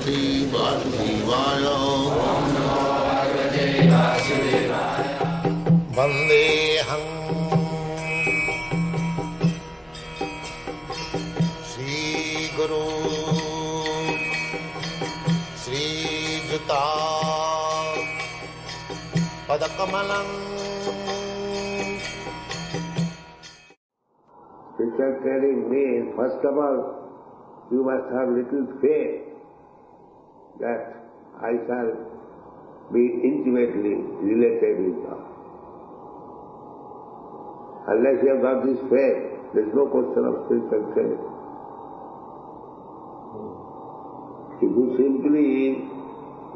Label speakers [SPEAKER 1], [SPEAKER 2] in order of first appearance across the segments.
[SPEAKER 1] Bhagavate Vasudevaya. Vandeham Sri Guru Sri Juta Padakamalam. Spiritual training means, first of all, you must have little faith that I shall be intimately related with God. Unless you have got this faith, there is no question of spiritual training. If you simply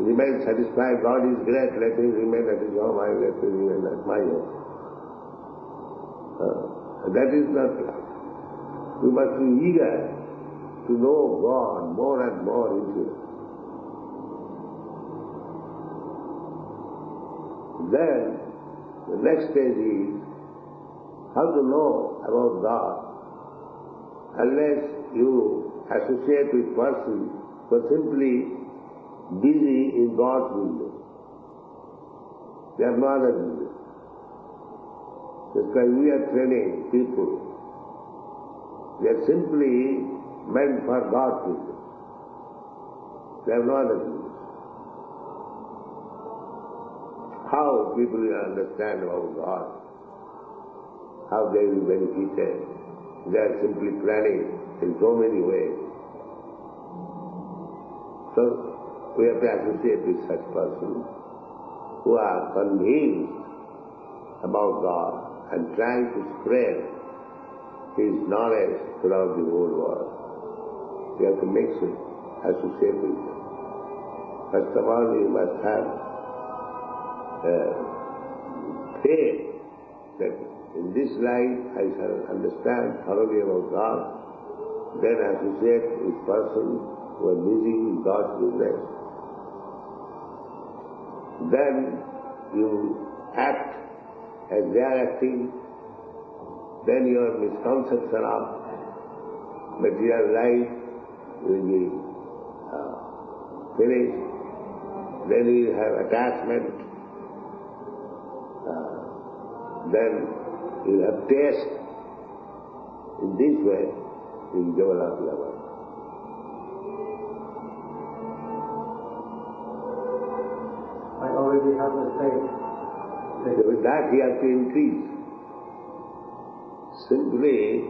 [SPEAKER 1] remain satisfied, God is great, let him remain at his home, I let him remain at my home. That is not love. You must be eager to know God more and more intimately. Then the next stage is how to know about God unless you associate with persons who are simply busy in God's business. They have no other business. That's why we are training people. They are simply meant for God's business. They have no other business. How people will understand about God, how they will be benefited. They are simply planning in so many ways. So we have to associate with such persons who are convinced about God and trying to spread His knowledge throughout the whole world. We have to mix it, associate with them. First of all, we must have faith that in this life I shall understand thoroughly about God, then associate with persons who are busy in God's business. Then you act as they are acting, then your misconception of material life will be finished. Then you have attachment. Then you have taste. In this way, you will develop love.
[SPEAKER 2] I already have the faith.
[SPEAKER 1] With that he has to increase. Simply,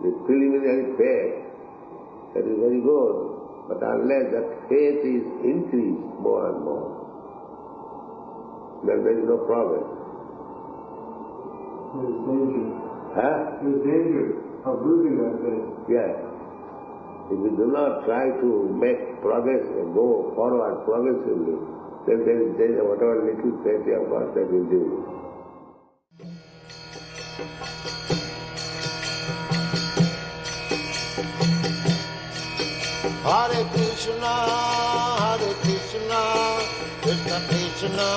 [SPEAKER 1] the preliminary faith, that is very good, but unless that faith is increased more and more, then there is no progress.
[SPEAKER 2] There is danger.
[SPEAKER 1] Huh?
[SPEAKER 2] There is danger of losing that faith.
[SPEAKER 1] Yes. If we do not try to make progress and go forward progressively, then there is whatever little faith you have got, that will do. Hare Krishna, Krishna Krishna,